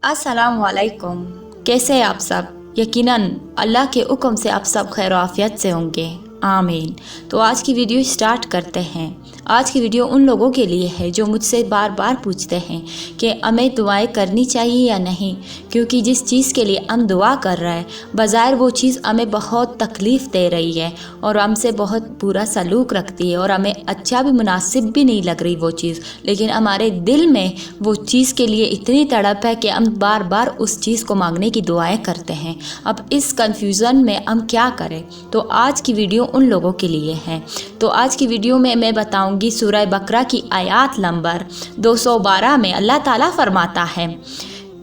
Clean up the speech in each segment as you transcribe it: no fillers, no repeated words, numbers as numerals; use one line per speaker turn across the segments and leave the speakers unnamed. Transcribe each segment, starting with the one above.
अस्सलाम वालेकुम। कैसे हैं आप सब? यकीनन अल्लाह के हुक्म से आप सब खैर आफियत से होंगे, आमीन। तो आज की वीडियो स्टार्ट करते हैं। आज की वीडियो उन लोगों के लिए है जो मुझसे बार बार पूछते हैं कि हमें दुआएं करनी चाहिए या नहीं, क्योंकि जिस चीज़ के लिए हम दुआ कर रहे हैं बज़ाहिर वो चीज़ हमें बहुत तकलीफ़ दे रही है और हमसे बहुत बुरा सलूक रखती है और हमें अच्छा भी मुनासिब भी नहीं लग रही वो चीज़, लेकिन हमारे दिल में वो चीज़ के लिए इतनी तड़प है कि हम बार बार उस चीज़ को मांगने की दुआएं करते हैं। अब इस कन्फ्यूज़न में हम क्या करें? तो आज की वीडियो उन लोगों के लिए है। तो आज की वीडियो में मैं बताऊंगी सूरह बकरा की आयत नंबर 212 में अल्लाह ताला फरमाता है,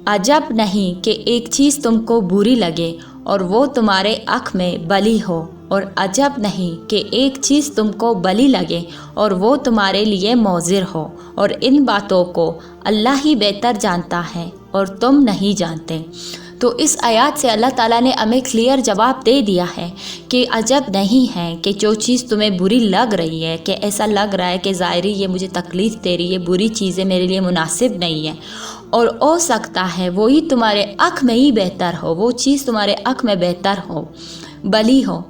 अजब नहीं कि एक चीज़ तुमको बुरी लगे और वो तुम्हारे आँख में बली हो, और अजब नहीं कि एक चीज़ तुमको बली लगे और वो तुम्हारे लिए मौजिर हो, और इन बातों को अल्लाह ही बेहतर जानता है और तुम नहीं जानते। तो इस आयत से अल्लाह ताला ने हमें क्लियर जवाब दे दिया है कि अजब नहीं है कि जो चीज़ तुम्हें बुरी लग रही है, कि ऐसा लग रहा है कि ज़ाहिरी ये मुझे तकलीफ़ दे रही है, बुरी चीज़ें मेरे लिए मुनासिब नहीं है, और हो सकता है वही तुम्हारे आँख में ही बेहतर हो, वो चीज़ तुम्हारे आँख में बेहतर हो, बली हो।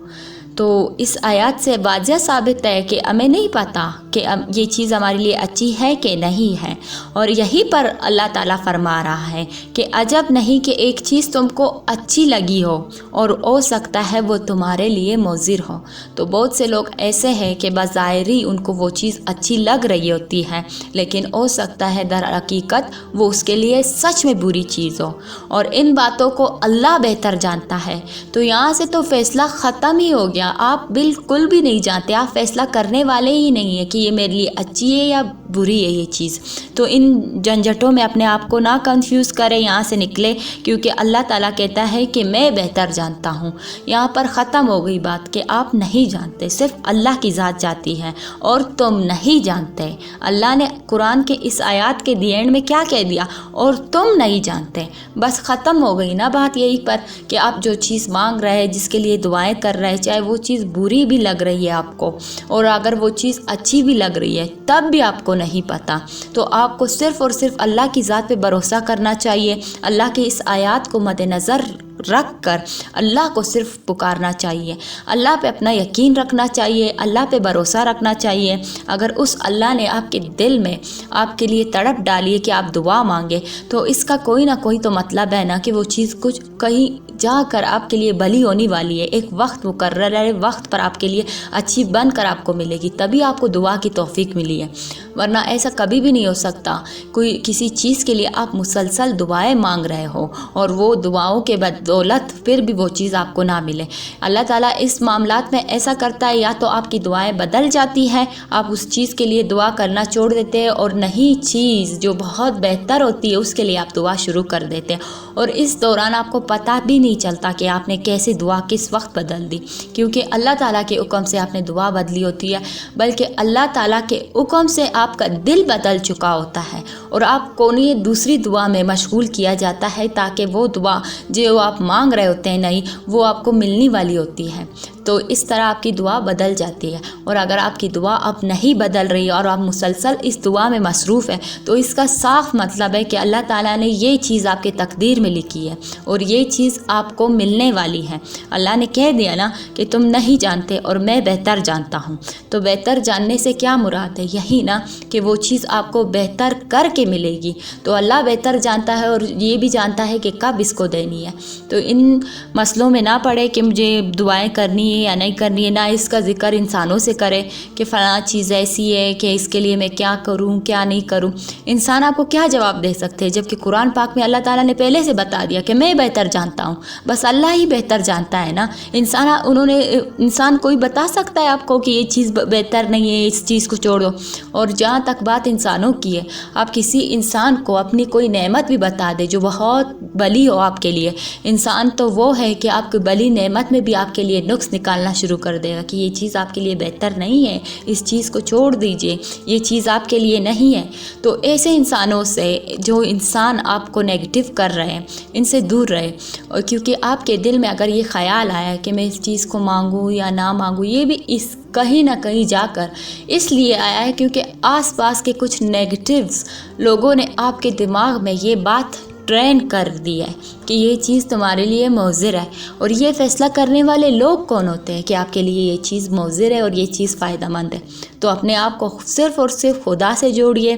तो इस आयत से वाज़ह साबित है कि हमें नहीं पता कि ये चीज़ हमारे लिए अच्छी है कि नहीं है, और यहीं पर अल्लाह ताला फरमा रहा है कि अजब नहीं कि एक चीज़ तुमको अच्छी लगी हो और हो सकता है वो तुम्हारे लिए मुज़िर हो। तो बहुत से लोग ऐसे हैं कि बज़ाहिरी उनको वो चीज़ अच्छी लग रही होती है, लेकिन हो सकता है दर हकीकत वो उसके लिए सच में बुरी चीज़ हो, और इन बातों को अल्लाह बेहतर जानता है। तो यहाँ से तो फ़ैसला ख़त्म ही हो गया, आप बिल्कुल भी नहीं जानते, आप फैसला करने वाले ही नहीं है कि ये मेरे लिए अच्छी है या बुरी है ये चीज़। तो इन झंझटों में अपने आप को ना कंफ्यूज करें, यहाँ से निकले, क्योंकि अल्लाह ताला कहता है कि मैं बेहतर जानता हूँ। यहाँ पर ख़त्म हो गई बात कि आप नहीं जानते, सिर्फ अल्लाह की ज़ात जाती है और तुम नहीं जानते। अल्लाह ने कुरान के इस आयत के दी एंड में क्या कह दिया? और तुम नहीं जानते। बस ख़त्म हो गई ना बात यहीं पर कि आप जो चीज़ मांग रहे हैं, जिसके लिए दुआएं कर रहे हैं, चाहे वो चीज़ बुरी भी लग रही है आपको और अगर वो चीज़ अच्छी भी लग रही है तब भी आपको नहीं पता, तो आपको सिर्फ़ और सिर्फ अल्लाह की ज़ात पे भरोसा करना चाहिए। अल्लाह की इस आयत को मद्देनज़र रख कर अल्लाह को सिर्फ पुकारना चाहिए, अल्लाह पे अपना यकीन रखना चाहिए, अल्लाह पे भरोसा रखना चाहिए। अगर उस अल्लाह ने आपके दिल में आपके लिए तड़प डाली है कि आप दुआ मांगे, तो इसका कोई ना कोई तो मतलब है ना कि वो चीज़ कुछ कहीं जाकर आपके लिए भली होने वाली है, एक वक्त मुकर्रर वक्त पर आपके लिए अच्छी बन कर आपको मिलेगी, तभी आपको दुआ की तौफीक मिली है, वरना ऐसा कभी भी नहीं हो सकता। कोई किसी चीज़ के लिए आप मुसलसल दुआएं मांग रहे हो और वो दुआओं के बदौलत फिर भी वो चीज़ आपको ना मिले। अल्लाह ताला इस मामलात में ऐसा करता है, या तो आपकी दुआएं बदल जाती हैं, आप उस चीज़ के लिए दुआ करना छोड़ देते हैं और नई चीज़ जो बहुत बेहतर होती है उसके लिए आप दुआ शुरू कर देते हैं, और इस दौरान आपको पता भी नहीं चलता कि आपने कैसे दुआ किस वक्त बदल दी, क्योंकि अल्लाह ताला के हुक्म से आपने दुआ बदली होती है, बल्कि अल्लाह ताला के हुक्म से आपका दिल बदल चुका होता है और आपको नहीं दूसरी दुआ में मशगूल किया जाता है, ताकि वो दुआ जो आप मांग रहे होते हैं नहीं वो आपको मिलने वाली होती है। तो इस तरह आपकी दुआ बदल जाती है, और अगर आपकी दुआ अब नहीं बदल रही और आप मुसलसल इस दुआ में मसरूफ़ है, तो इसका साफ मतलब है कि अल्लाह ताला ने ये चीज़ आपके तकदीर में लिखी है और ये चीज़ आपको मिलने वाली है। अल्लाह ने कह दिया ना कि तुम नहीं जानते और मैं बेहतर जानता हूँ। तो बेहतर जानने से क्या मुराद है? यही ना कि वो चीज़ आपको बेहतर करके मिलेगी। तो अल्लाह बेहतर जानता है और ये भी जानता है कि कब इसको देनी है। तो इन मसलों में ना पड़े कि मुझे दुआएं करनी है या नहीं करनी है, ना इसका जिक्र इंसानों से करे कि फ़लाँ चीज़ ऐसी है कि इसके लिए मैं क्या करूँ क्या नहीं करूँ। इंसान आपको क्या जवाब दे सकते हैं, जबकि कुरान पाक में अल्लाह ताला ने पहले से बता दिया कि मैं बेहतर जानता हूँ। बस अल्लाह ही बेहतर जानता है ना। इंसान कोई बता सकता है आपको कि ये चीज़ बेहतर नहीं है, इस चीज़ को छोड़ दो। और जहाँ तक बात इंसानों की है, आप किसी इंसान को अपनी कोई नेमत भी बता दे जो बहुत बली हो आपके लिए, इंसान तो वो है कि आपकी बली नेमत में भी आपके लिए नुक्स निकालना शुरू कर देगा कि ये चीज़ आपके लिए बेहतर नहीं है, इस चीज़ को छोड़ दीजिए, ये चीज़ आपके लिए नहीं है। तो ऐसे इंसानों से जो इंसान आपको नेगेटिव कर रहे हैं, इनसे दूर रहे। और क्योंकि आपके दिल में अगर ये ख्याल आया कि मैं इस चीज़ को मांगूँ या ना मांगूँ, ये भी इस कहीं ना कहीं जाकर इसलिए आया है क्योंकि आसपास के कुछ नेगेटिव्स लोगों ने आपके दिमाग में ये बात ٹرین کر دیا ہے کہ یہ چیز تمہارے لیے مضر ہے۔ اور یہ فیصلہ کرنے والے لوگ کون ہوتے ہیں کہ آپ کے لیے یہ چیز مضر ہے اور یہ چیز فائدہ مند ہے؟ تو اپنے آپ کو صرف اور صرف خدا سے جوڑیے،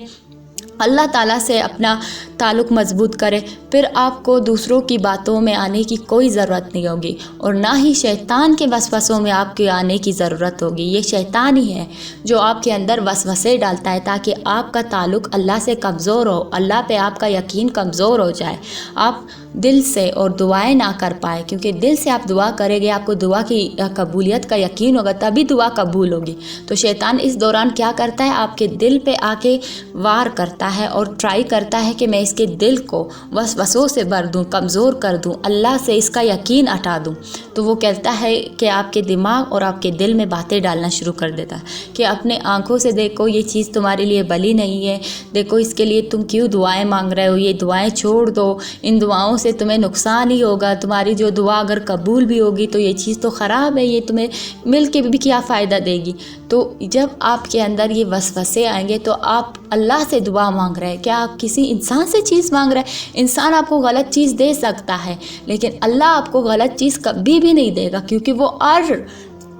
اللہ تعالیٰ سے اپنا تعلق مضبوط کرے، پھر آپ کو دوسروں کی باتوں میں آنے کی کوئی ضرورت نہیں ہوگی، اور نہ ہی شیطان کے وسوسوں میں آپ کے آنے کی ضرورت ہوگی۔ یہ شیطان ہی ہے جو آپ کے اندر وسوسے ڈالتا ہے تاکہ آپ کا تعلق اللہ سے کمزور ہو، اللہ پہ آپ کا یقین کمزور ہو جائے، آپ دل سے اور دعائیں نہ کر پائے، کیونکہ دل سے آپ دعا کریں گے، آپ کو دعا کی قبولیت کا یقین ہوگا، تبھی دعا قبول ہوگی۔ تو شیطان اس دوران کیا کرتا ہے؟ آپ کے دل پہ آ کے وار کرتا ہے اور ٹرائی کرتا ہے کہ میں اس کے دل کو وسوسوں سے بھر دوں، کمزور کر دوں، اللہ سے اس کا یقین ہٹا دوں۔ تو وہ کہتا ہے کہ آپ کے دماغ اور آپ کے دل میں باتیں ڈالنا شروع کر دیتا ہے کہ اپنے آنکھوں سے دیکھو یہ چیز تمہارے لیے بھلی نہیں ہے، دیکھو اس کے لیے تم کیوں دعائیں مانگ رہے ہو، یہ دعائیں چھوڑ دو، ان دعاؤں سے تمہیں نقصان ہی ہوگا، تمہاری جو دعا اگر قبول بھی ہوگی تو یہ چیز تو خراب ہے، یہ تمہیں مل کے بھی کیا فائدہ دے گی۔ تو جب آپ کے اندر یہ وسوسے آئیں گے تو آپ اللہ سے دعا مانگ رہے ہیں، کیا آپ کسی انسان سے چیز مانگ رہے ہیں؟ انسان آپ کو غلط چیز دے سکتا ہے لیکن اللہ آپ کو غلط چیز کبھی بھی نہیں دے گا، کیونکہ وہ اور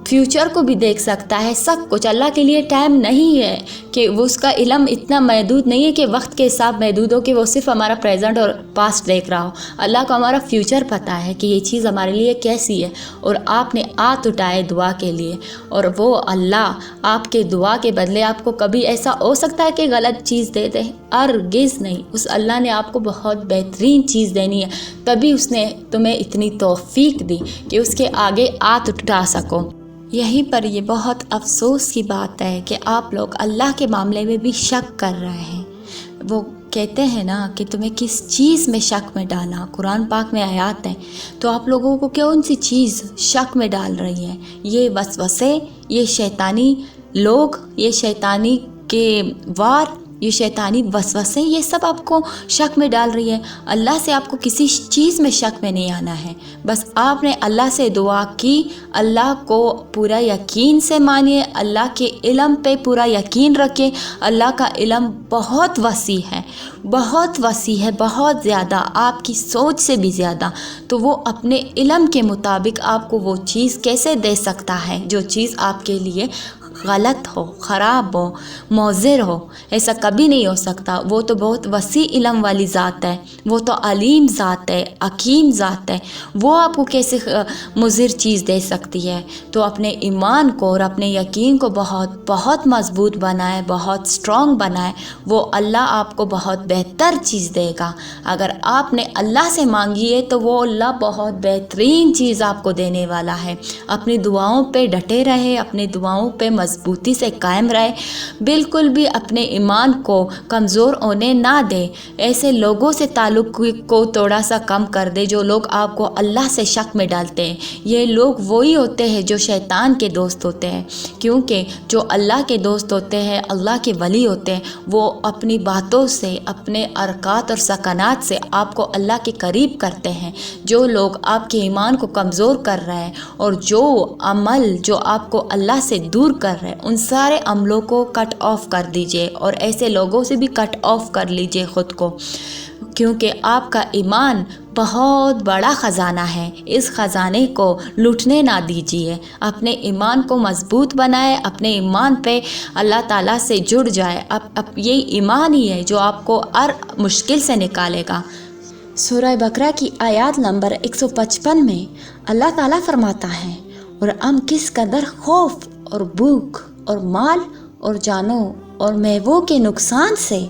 فیوچر کو بھی دیکھ سکتا ہے، سب کچھ۔ اللہ کے لیے ٹائم نہیں ہے کہ وہ اس کا علم اتنا محدود نہیں ہے کہ وقت کے حساب محدود ہو کہ وہ صرف ہمارا پریزنٹ اور پاسٹ دیکھ رہا ہو۔ اللہ کو ہمارا فیوچر پتہ ہے کہ یہ چیز ہمارے لیے کیسی ہے، اور آپ نے ہاتھ اٹھائے دعا کے لیے، اور وہ اللہ آپ کے دعا کے بدلے آپ کو کبھی ایسا ہو سکتا ہے کہ غلط چیز دے دے؟ ہرگز نہیں۔ اس اللہ نے آپ کو بہت بہترین چیز دینی ہے، تبھی اس نے تمہیں اتنی توفیق دی کہ اس کے آگے ہاتھ اٹھا سکو۔ یہیں پر یہ بہت افسوس کی بات ہے کہ آپ لوگ اللہ کے معاملے میں بھی شک کر رہے ہیں۔ وہ کہتے ہیں نا کہ تمہیں کس چیز میں شک میں ڈالا، قرآن پاک میں آیات ہیں، تو آپ لوگوں کو کون سی چیز شک میں ڈال رہی ہے؟ یہ وسوسے، یہ شیطانی لوگ، یہ شیطانی کے وار، یہ شیطانی وسوسے، یہ سب آپ کو شک میں ڈال رہی ہے۔ اللہ سے آپ کو کسی چیز میں شک میں نہیں آنا ہے، بس آپ نے اللہ سے دعا کی، اللہ کو پورا یقین سے مانیے، اللہ کے علم پہ پورا یقین رکھیں۔ اللہ کا علم بہت وسیع ہے، بہت وسیع ہے، بہت زیادہ، آپ کی سوچ سے بھی زیادہ۔ تو وہ اپنے علم کے مطابق آپ کو وہ چیز کیسے دے سکتا ہے جو چیز آپ کے لیے غلط ہو، خراب ہو، مضر ہو؟ ایسا کبھی نہیں ہو سکتا۔ وہ تو بہت وسیع علم والی ذات ہے، وہ تو علیم ذات ہے، حکیم ذات ہے، وہ آپ کو کیسے مضر چیز دے سکتی ہے؟ تو اپنے ایمان کو اور اپنے یقین کو بہت بہت مضبوط بنائے، بہت اسٹرانگ بنائے، وہ اللہ آپ کو بہت بہتر چیز دے گا۔ اگر آپ نے اللہ سے مانگی ہے تو وہ اللہ بہت بہترین چیز آپ کو دینے والا ہے۔ اپنی دعاؤں پہ ڈٹے رہے، اپنی دعاؤں پہ مضبوطی سے قائم رہے، بالکل بھی اپنے ایمان کو کمزور ہونے نہ دے۔ ایسے لوگوں سے تعلق کو تھوڑا سا کم کر دے جو لوگ آپ کو اللہ سے شک میں ڈالتے ہیں۔ یہ لوگ وہی ہوتے ہیں جو شیطان کے دوست ہوتے ہیں، کیونکہ جو اللہ کے دوست ہوتے ہیں، اللہ کے ولی ہوتے ہیں، وہ اپنی باتوں سے، اپنے حرکات اور سکنات سے آپ کو اللہ کے قریب کرتے ہیں۔ جو لوگ آپ کے ایمان کو کمزور کر رہے ہیں اور جو عمل جو آپ کو اللہ سے دور کر رہے ہیں، ان سارے عملوں کو کٹ آف کر دیجئے، اور ایسے لوگوں سے بھی کٹ آف کر لیجئے خود کو، کیونکہ آپ کا ایمان بہت بڑا خزانہ ہے۔ اس خزانے کو لوٹنے نہ دیجیے، اپنے ایمان کو مضبوط بنائے، اپنے ایمان پہ اللہ تعالیٰ سے جڑ جائے۔ اب یہی ایمان ہی ہے جو آپ کو ہر مشکل سے نکالے گا۔ سورہ بقرہ کی آیات نمبر 155 میں اللہ تعالیٰ فرماتا ہے، اور ہم کس قدر خوف اور بھوک اور مال اور جانوں اور میووں کے نقصان سے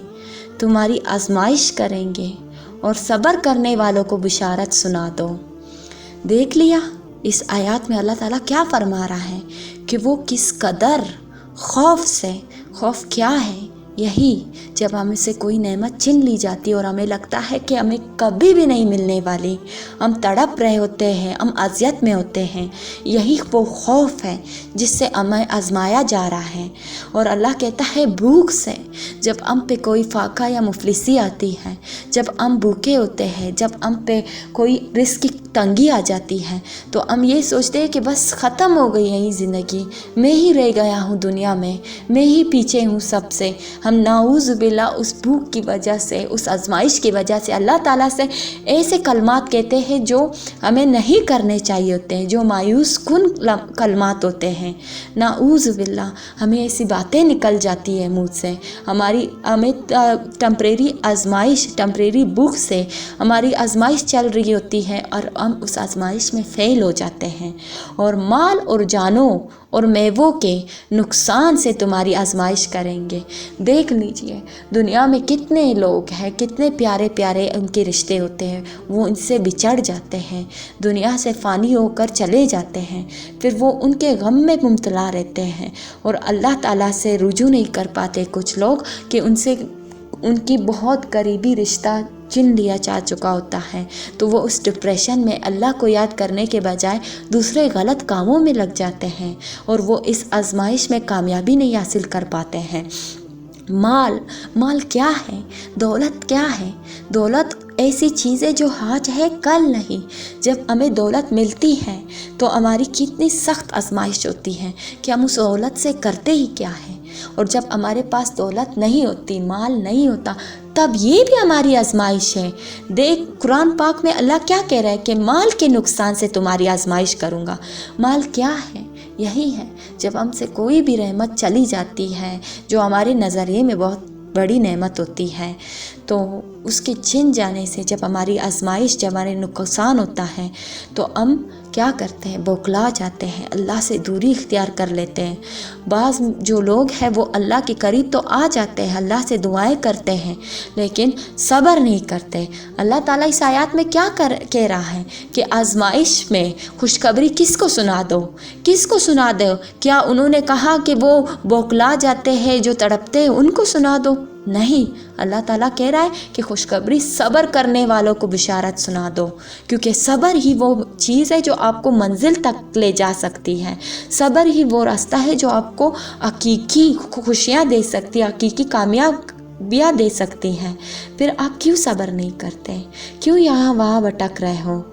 تمہاری آزمائش کریں گے، اور صبر کرنے والوں کو بشارت سنا دو۔ دیکھ لیا اس آیات میں اللہ تعالیٰ کیا فرما رہا ہے کہ وہ کس قدر خوف سے، خوف کیا ہے؟ یہی جب ہمیں سے کوئی نعمت چھین لی جاتی اور ہمیں لگتا ہے کہ ہمیں کبھی بھی نہیں ملنے والی، ہم تڑپ رہے ہوتے ہیں، ہم اذیت میں ہوتے ہیں، یہی وہ خوف ہے جس سے ہمیں آزمایا جا رہا ہے۔ اور اللہ کہتا ہے بھوک سے، جب ہم پہ کوئی فاقہ یا مفلسی آتی ہے، جب ہم بھوکے ہوتے ہیں، جب ہم پہ کوئی رزق کی तंगी आ जाती है तो हम ये सोचते हैं कि बस ख़त्म हो गई है ये ज़िंदगी, मैं ही रह गया हूँ दुनिया में, मैं ही पीछे हूँ सबसे। हम नाऊज़ बिल्ला उस भूख की वजह से, उस आजमाइश की वजह से अल्लाह ताला से ऐसे कलमात कहते हैं जो हमें नहीं करने चाहिए होते हैं, जो मायूस कुन कलमात होते हैं। नाऊज़ बिल्ला, हमें ऐसी बातें निकल जाती है मुँह से, हमें टेम्परेरी आजमाइश, टेम्परेरी भूख से हमारी आजमाइश चल रही होती है और हम उस आजमाइश में फ़ेल हो जाते हैं। और माल और जानों और मेवों के नुकसान से तुम्हारी आजमाइश करेंगे। देख लीजिए दुनिया में कितने लोग हैं, कितने प्यारे प्यारे उनके रिश्ते होते हैं, वो इनसे बिछड़ जाते हैं, दुनिया से फ़ानी होकर चले जाते हैं, फिर वो उनके गम में मुब्तला रहते हैं और अल्लाह ताला से रुजू नहीं कर पाते कुछ लोग कि उनसे उनकी बहुत करीबी रिश्ता चिन लिया जा चुका होता है, तो वो उस डिप्रेशन में अल्लाह को याद करने के बजाय दूसरे गलत कामों में लग जाते हैं और वो इस आजमाइश में कामयाबी नहीं हासिल कर पाते हैं। माल क्या है, दौलत क्या है? दौलत ऐसी चीज़ है जो आज है कल नहीं। जब हमें दौलत मिलती है तो हमारी कितनी सख्त आजमाइश होती है कि हम उस दौलत से करते ही क्या है, और जब हमारे पास दौलत नहीं होती, माल नहीं होता, तब ये भी हमारी आजमाइश है। देख कुरान पाक में अल्लाह क्या कह रहा है कि माल के नुकसान से तुम्हारी आजमाइश करूँगा। माल क्या है? यही है जब हमसे कोई भी रहमत चली जाती है जो हमारे नज़रिए में बहुत बड़ी नेमत होती है, तो उसके छिन जाने से जब हमारी आजमाइश, जब हमारे नुकसान होता है तो हम क्या करते हैं, बौखला जाते हैं, अल्लाह से दूरी इख्तियार कर लेते हैं। बाज़ जो लोग हैं वो अल्लाह के करीब तो आ जाते हैं, अल्लाह से दुआएं करते हैं, लेकिन सब्र नहीं करते। अल्लाह ताला इस आयत में क्या कह रहा है कि आजमाइश में खुशखबरी किसको सुना दो, किसको सुना दो? क्या उन्होंने कहा कि वो बौखला जाते हैं, जो तड़पते हैं उनको सुना दो? नहीं, अल्लाह ताला कह रहा है कि खुशखबरी सब्र करने वालों को बिशारत सुना दो, क्योंकि सब्र ही वो चीज़ है जो आपको मंजिल तक ले जा सकती है। सब्र ही वो रास्ता है जो आपको हकीकी खुशियाँ दे सकती है, हकीकी कामयाबियाँ दे सकती हैं। फिर आप क्यों सब्र नहीं करते? क्यों यहाँ वहाँ भटक रहे हो?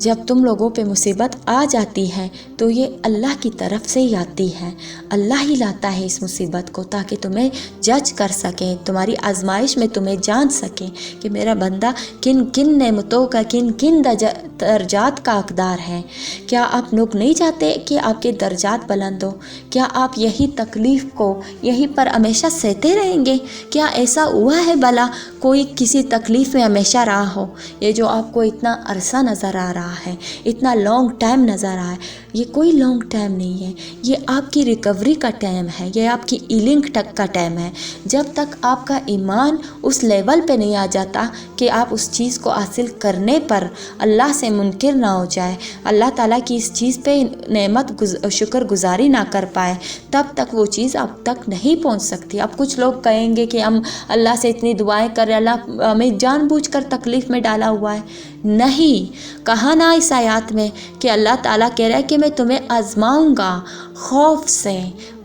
जब तुम लोगों पे मुसीबत आ जाती है तो ये अल्लाह की तरफ से ही आती है। अल्लाह ही लाता है इस मुसीबत को ताकि तुम्हें जज कर सके, तुम्हारी आजमाइश में तुम्हें जान सके कि मेरा बंदा किन किन नेमतों का, किन किन दर्जात का हकदार है। क्या आप लोग नहीं चाहते कि आपके दर्जात बुलंद हो? क्या आप यही तकलीफ़ को यहीं पर हमेशा सहते रहेंगे? क्या ऐसा हुआ है भला कोई किसी तकलीफ़ में हमेशा रहा हो? ये जो आपको इतना अरसा नज़र आ रहा है, इतना लॉन्ग टाइम नज़र आ रहा है, ये कोई लॉन्ग टाइम नहीं है, ये आपकी रिकवरी का टाइम है, ये आपकी हीलिंग तक का टाइम है। जब तक आपका ईमान उस लेवल पे नहीं आ जाता कि आप उस चीज़ को हासिल करने पर अल्लाह से मुनकिर ना हो जाए, अल्लाह ताला की इस चीज़ पे नेमत शुक्रगुजारी ना कर पाए, तब तक वो चीज़ आप तक नहीं पहुंच सकती। अब कुछ लोग कहेंगे कि हम अल्लाह से इतनी दुआएं कर रहे, अल्लाह हमें जानबूझकर तकलीफ़ में डाला हुआ है। नहीं, कहा ना इस आयत में कि अल्लाह ताला कह रहा है कि मैं तुम्हें आजमाऊंगा खौफ से,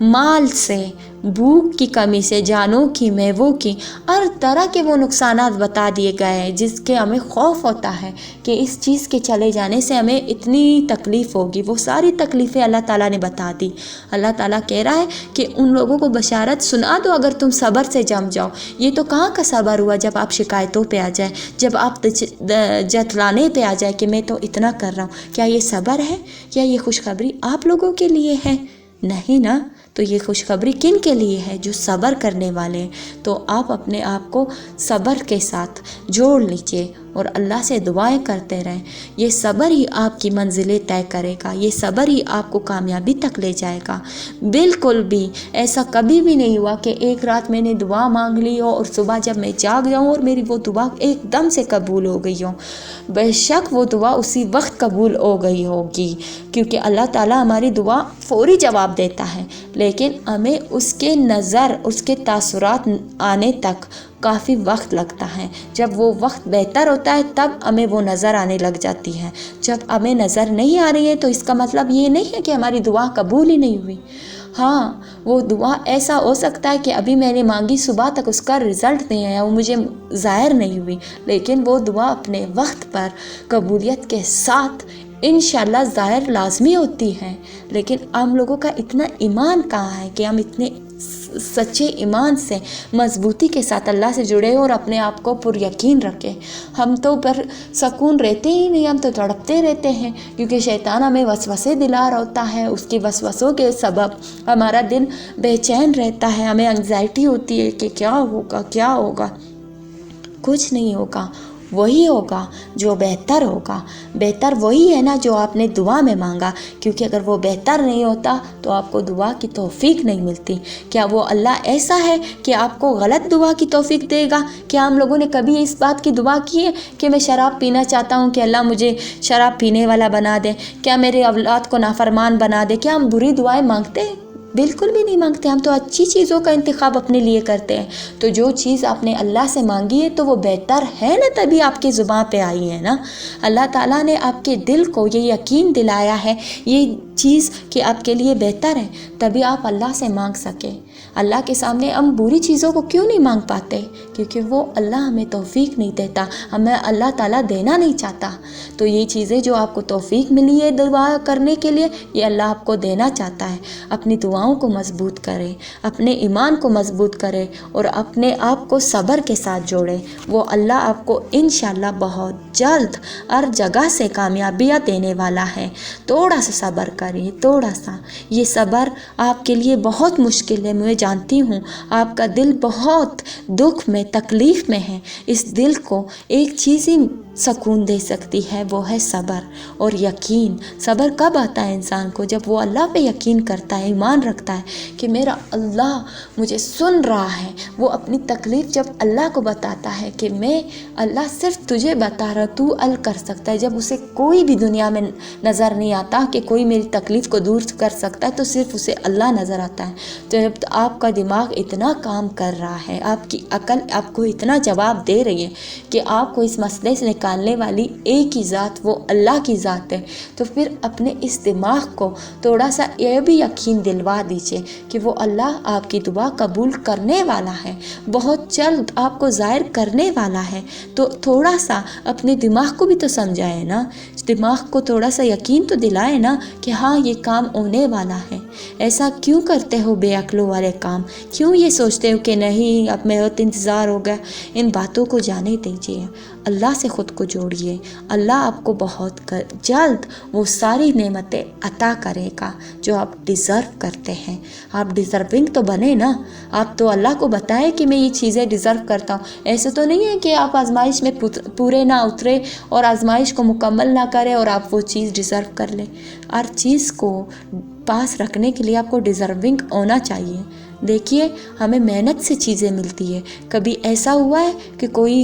माल से, भूख की कमी से, जानों की, मेवों की, हर तरह के वो नुकसानात बता दिए गए हैं जिसके हमें खौफ होता है कि इस चीज़ के चले जाने से हमें इतनी तकलीफ़ होगी। वो सारी तकलीफ़ें अल्लाह ताला ने बता दी। अल्लाह ताला कह रहा है कि उन लोगों को बशारत सुना दो अगर तुम सब्र से जम जाओ। ये तो कहाँ का सब्र हुआ जब आप शिकायतों पे आ जाए, जब आप जतलाने पे आ जाए कि मैं तो इतना कर रहा हूँ। क्या ये सब्र है? क्या ये खुशखबरी आप लोगों के लिए है? नहीं ना। तो ये खुशखबरी किन के लिए है? जो सब्र करने वाले हैं। तो आप अपने आप को सब्र के साथ जोड़ लीजिए और अल्लाह से दुआएं करते रहें। ये सब्र ही आपकी मंजिलें तय करेगा, ये सब्र ही आपको कामयाबी तक ले जाएगा। बिल्कुल भी ऐसा कभी भी नहीं हुआ कि एक रात मैंने दुआ मांग ली हो और सुबह जब मैं जाग जाऊँ और मेरी वो दुआ एकदम से कबूल हो गई हो। बेशक वो दुआ उसी वक्त कबूल हो गई होगी, क्योंकि अल्लाह ताला हमारी दुआ फ़ौरी जवाब देता है, लेकिन हमें उसके नज़र, उसके तासुरात आने तक काफ़ी वक्त लगता है। जब वो वक्त बेहतर होता है तब हमें वो नज़र आने लग जाती है। जब हमें नज़र नहीं आ रही है तो इसका मतलब ये नहीं है कि हमारी दुआ कबूल ही नहीं हुई। हाँ, वो दुआ ऐसा हो सकता है कि अभी मैंने मांगी, सुबह तक उसका रिज़ल्ट नहीं आया, वो मुझे ज़ाहिर नहीं हुई, लेकिन वो दुआ अपने वक्त पर कबूलियत के साथ इंशाल्लाह ज़ाहिर लाजमी होती है। लेकिन हम लोगों का इतना ईमान कहाँ है कि हम इतने सच्चे ईमान से मजबूती के साथ अल्लाह से जुड़े और अपने आप को पुर यकीन रखें। हम तो पर सुकून रहते ही नहीं, हम तो तड़पते रहते हैं, क्योंकि शैतान हमें वसवसे दिला रहा होता है। उसके वसवसों के सबब हमारा दिल बेचैन रहता है, हमें एंग्जाइटी होती है कि क्या होगा क्या होगा। कुछ नहीं होगा, वही होगा जो बेहतर होगा। बेहतर वही है ना जो आपने दुआ में मांगा, क्योंकि अगर वो बेहतर नहीं होता तो आपको दुआ की तौफीक नहीं मिलती। क्या वो अल्लाह ऐसा है कि आपको गलत दुआ की तौफीक देगा? क्या हम लोगों ने कभी इस बात की दुआ की है कि मैं शराब पीना चाहता हूँ कि अल्लाह मुझे शराब पीने वाला बना दे? क्या मेरे औलाद को नाफरमान बना दे? क्या हम बुरी दुआएं मांगते हैं? बिल्कुल भी नहीं मांगते। हम तो अच्छी चीज़ों का इंतखाब अपने लिए करते हैं। तो जो चीज़ आपने अल्लाह से मांगी है तो वो बेहतर है ना, तभी आपकी ज़ुबान पे आई है ना। अल्लाह ताला ने आपके दिल को ये यकीन दिलाया है ये चीज़ कि आपके लिए बेहतर है, तभी आप अल्लाह से मांग सके। अल्लाह के सामने हम बुरी चीज़ों को क्यों नहीं मांग पाते? क्योंकि वो अल्लाह हमें तौफीक नहीं देता, हमें अल्लाह ताला देना नहीं चाहता। तो ये चीज़ें जो आपको तौफीक मिली है दुआ करने के लिए, ये अल्लाह आपको देना चाहता है। अपनी दुआओं को मजबूत करें, अपने ईमान को मजबूत करें और अपने आप को सब्र के साथ जोड़ें। वो अल्लाह आपको इंशाल्लाह बहुत जल्द हर जगह से कामयाबियाँ देने वाला है। थोड़ा सा सब्र करिए, थोड़ा सा। ये सब्र आपके लिए बहुत मुश्किल है, मैं जानती हूँ। आपका दिल बहुत दुख में, तकलीफ़ में है। इस दिल को एक चीज़ ही सुकून दे सकती है, वो है सब्र और यकीन। सब्र कब आता है इंसान को? जब वो अल्लाह पे यकीन करता है, ईमान रखता है कि मेरा अल्लाह मुझे सुन रहा है। वो अपनी तकलीफ़ जब अल्लाह को बताता है कि मैं अल्लाह सिर्फ तुझे बता रहा, तू अल कर सकता है। जब उसे कोई भी दुनिया में नज़र नहीं आता कि कोई मेरी तकलीफ़ को दूर कर सकता है, तो सिर्फ उसे अल्लाह नज़र आता है। तो जब आपका दिमाग इतना काम कर रहा है, आपकी अकल आपको इतना जवाब दे रही है कि आपको इस मसले से निकालने वाली एक ही ज़ात वो अल्लाह की ज़ात है, तो फिर अपने इस दिमाग को थोड़ा सा यह भी यकीन दिलवा दीजिए कि वो अल्लाह आपकी दुआ कबूल करने वाला है, बहुत जल्द आपको ज़ाहिर करने वाला है। तो थोड़ा सा अपने दिमाग को भी तो समझाए ना, दिमाग को थोड़ा सा यकीन तो दिलाए ना कि हाँ ये काम होने वाला है। ऐसा क्यों करते हो बेअक्लों वाले काम? क्यों ये सोचते हो कि नहीं अब मेरा तो इंतज़ार हो गया? इन बातों को जाने दीजिए, अल्लाह से ख़ुद को जोड़िए। अल्लाह आपको बहुत जल्द वो सारी नेमतें अता करेगा जो आप डिज़र्व करते हैं। आप डिज़र्विंग तो बने ना, आप तो अल्लाह को बताएं कि मैं ये चीज़ें डिज़र्व करता हूँ। ऐसे तो नहीं है कि आप आजमाइश में पूरे ना उतरे और आजमाइश को मुकम्मल ना करें और आप वो चीज़ डिज़र्व कर लें। हर चीज़ को पास रखने के लिए आपको डिज़र्विंग होना चाहिए। देखिए, हमें मेहनत से चीज़ें मिलती है। कभी ऐसा हुआ है कि कोई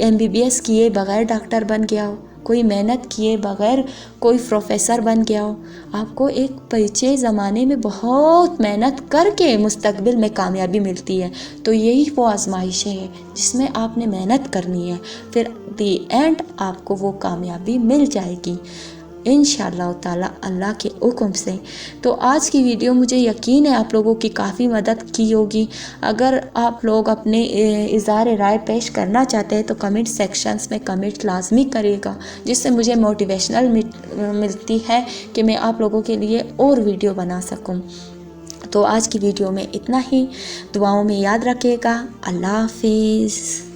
MBBS किए बगैर डॉक्टर बन गया हो, कोई मेहनत किए बगैर कोई प्रोफेसर बन गया हो? आपको एक परिचय ज़माने में बहुत मेहनत करके मुस्तकबिल में कामयाबी मिलती है। तो यही वो आजमाइशें हैं जिसमें आपने मेहनत करनी है, फिर दी एंड आपको वो कामयाबी मिल जाएगी इंशाअल्लाह ताला अल्लाह के हुक्म से। तो आज की वीडियो मुझे यकीन है आप लोगों की काफ़ी मदद की होगी। अगर आप लोग अपने इज़हार राय पेश करना चाहते हैं तो कमेंट सेक्शंस में कमेंट लाजमी करिएगा, जिससे मुझे मोटिवेशनल मिलती है कि मैं आप लोगों के लिए और वीडियो बना सकूं। तो आज की वीडियो में इतना ही। दुआओं में याद रखिएगा। अल्लाह हाफिज़।